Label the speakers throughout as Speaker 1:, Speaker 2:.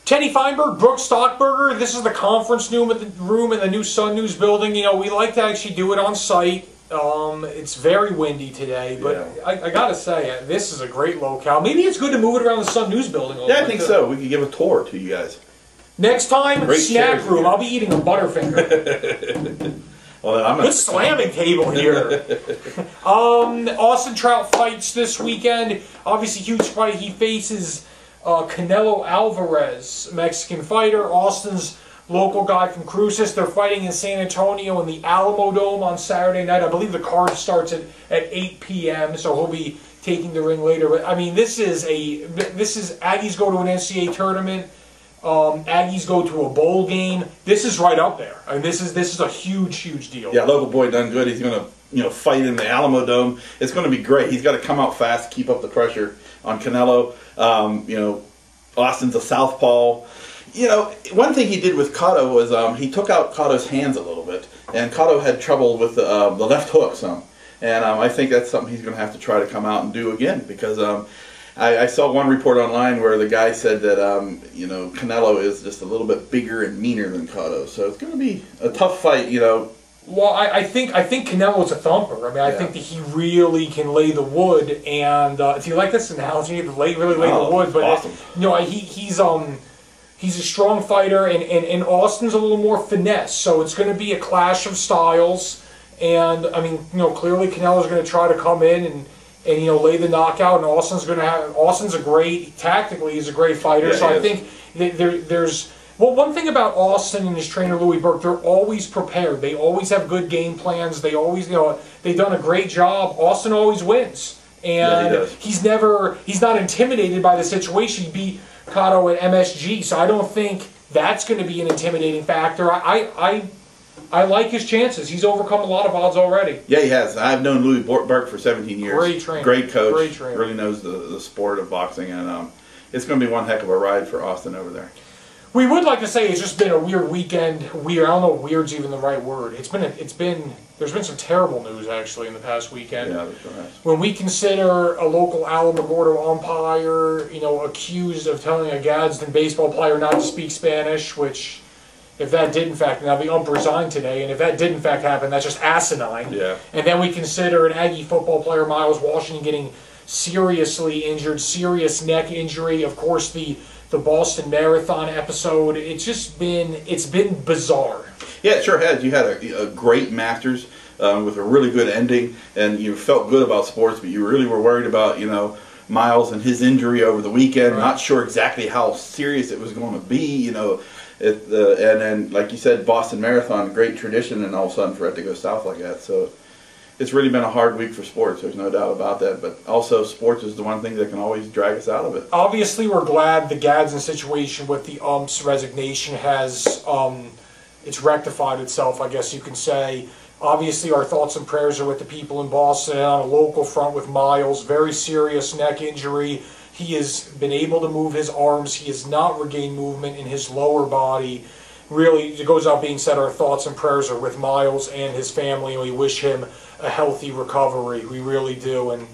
Speaker 1: Teddy Feinberg, Brook Stockburger. This is the conference room in the new Sun News building. You know, we like to actually do it on site. It's very windy today, but yeah. I gotta say, this is a great locale. Maybe it's good to move it around the Sun News building a little bit.
Speaker 2: I think so. We could give a tour to you guys.
Speaker 1: Next time, snack room. I'll be eating a Butterfinger.
Speaker 2: Well, I'm
Speaker 1: good slamming table here. Austin Trout fights this weekend. Obviously, huge fight. He faces Canelo Alvarez, Mexican fighter. Austin's local guy from Cruces. They're fighting in San Antonio in the Alamo Dome on Saturday night. I believe the card starts at 8 p.m., so he'll be taking the ring later. But I mean, this is Aggies go to an NCAA tournament. Aggies go to a bowl game. This is right up there. I mean, this is a huge deal. Yeah,
Speaker 2: local boy done good. He's going to fight in the Alamo Dome. It's going to be great. He's got to come out fast, keep up the pressure on Canelo. Austin's a southpaw. One thing he did with Cotto was he took out Cotto's hands a little bit, and Cotto had trouble with the left hook some. And I think that's something he's going to have to try to come out and do again, because I saw one report online where the guy said that Canelo is just a little bit bigger and meaner than Cotto, so it's going to be a tough fight.
Speaker 1: Well, I think Canelo's a thumper. I mean, I think that he really can lay the wood, and if you like this analogy, really lay the wood. But
Speaker 2: awesome.
Speaker 1: He's a strong fighter, and Austin's a little more finesse. So it's going to be a clash of styles, and I mean, clearly Canelo's going to try to come in and lay the knockout, and Austin's tactically he's a great fighter. Yeah, so I think there's. Well, one thing about Austin and his trainer Louis Burke, they're always prepared. They always have good game plans. They always, they've done a great job. Austin always wins, and he's not intimidated by the situation. He beat Cotto at MSG, so I don't think that's going to be an intimidating factor. I like his chances. He's overcome a lot of odds already.
Speaker 2: Yeah, he has. I've known Louis Burke for 17 years.
Speaker 1: Great trainer.
Speaker 2: Great coach.
Speaker 1: Great trainer.
Speaker 2: Really knows the sport of boxing, and it's going to be one heck of a ride for Austin over there.
Speaker 1: We would like to say it's just been a weird weekend. I don't know if weird's even the right word. There's been some terrible news actually in the past weekend.
Speaker 2: Yeah, that's right.
Speaker 1: When we consider a local Alamogordo umpire, accused of telling a Gadsden baseball player not to speak Spanish, which, if that did in fact, now the ump resigned today, and if that did in fact happen, that's just asinine.
Speaker 2: Yeah. And
Speaker 1: then we consider an Aggie football player, Miles Washington, getting seriously injured, serious neck injury. Of course, the Boston Marathon episode. It's been bizarre.
Speaker 2: Yeah, it sure has. You had a great Masters with a really good ending, and you felt good about sports, but you really were worried about Miles and his injury over the weekend. Right. Not sure exactly how serious it was going to be. And then, like you said, Boston Marathon, great tradition, and all of a sudden for it to go south like that. So it's really been a hard week for sports. There's no doubt about that. But also, sports is the one thing that can always drag us out of it.
Speaker 1: Obviously, we're glad the Gadsden situation with the ump's resignation has it's rectified itself, I guess you can say. Obviously, our thoughts and prayers are with the people in Boston on a local front with Miles. Very serious neck injury. He has been able to move his arms. He has not regained movement in his lower body. Really, it goes out being said, our thoughts and prayers are with Miles and his family, and we wish him a healthy recovery. We really do, and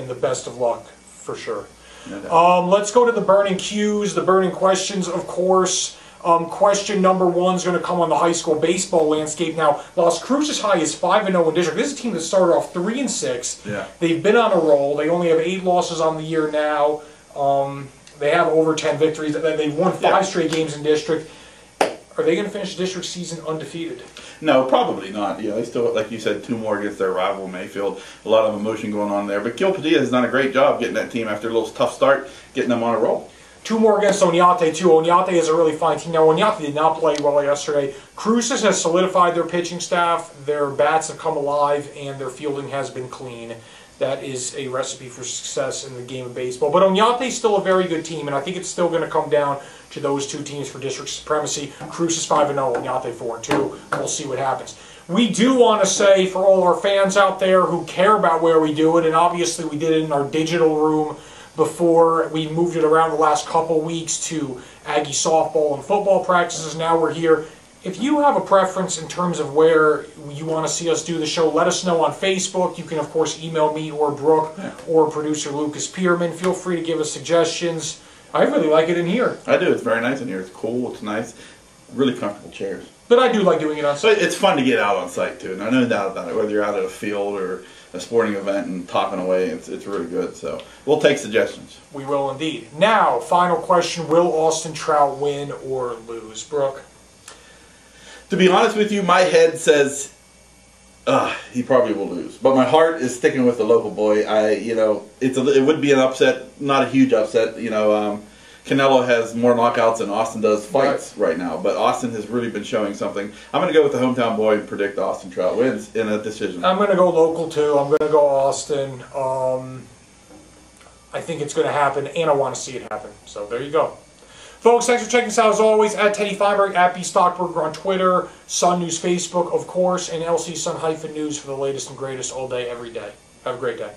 Speaker 1: the best of luck, for sure. No. Let's go to the burning cues, the burning questions, of course. Question number one is going to come on the high school baseball landscape. Now, Las Cruces High is 5-0 in district. This is a team that started off 3-6. Yeah. They've been on a roll. They only have 8 losses on the year now. They have over 10 victories. They've won 5 straight games in district. Are they going to finish the district season undefeated?
Speaker 2: No, probably not. They still, like you said, 2 more against their rival Mayfield. A lot of emotion going on there. But Gil Padilla has done a great job getting that team after a little tough start, getting them on a roll.
Speaker 1: 2 more against Oñate, too. Oñate is a really fine team. Now, Oñate did not play well yesterday. Cruces has solidified their pitching staff. Their bats have come alive, and their fielding has been clean. That is a recipe for success in the game of baseball. But Oñate is still a very good team, and I think it's still going to come down to those 2 teams for district supremacy. Cruces 5-0, Oñate 4-2. We'll see what happens. We do want to say, for all our fans out there who care about where we do it, and obviously we did it in our digital room before we moved it around the last couple weeks to Aggie softball and football practices. Now we're here. If you have a preference in terms of where you want to see us do the show, let us know on Facebook. You can, of course, email me or Brooke or producer Lucas Pierman. Feel free to give us suggestions. I really like it in here.
Speaker 2: I do. It's very nice in here. It's cool. It's nice. Really comfortable chairs.
Speaker 1: But I do like doing it on site.
Speaker 2: So it's fun to get out on site too. No doubt about it. Whether you're out at a field or a sporting event and talking away, it's really good. So we'll take suggestions.
Speaker 1: We will indeed. Now, final question: will Austin Trout win or lose, Brooke?
Speaker 2: To be honest with you, my head says he probably will lose, but my heart is sticking with the local boy. It would be an upset, not a huge upset. Canelo has more knockouts than Austin does fights right now, but Austin has really been showing something. I'm going to go with the hometown boy and predict Austin Trout wins in a decision. I'm
Speaker 1: going to go local too. I'm going to go Austin. I think it's going to happen, and I want to see it happen. So there you go. Folks, thanks for checking us out as always at Teddy Feinberg, at B Stockburger on Twitter, Sun News Facebook, of course, and LC Sun-News for the latest and greatest all day, every day. Have a great day.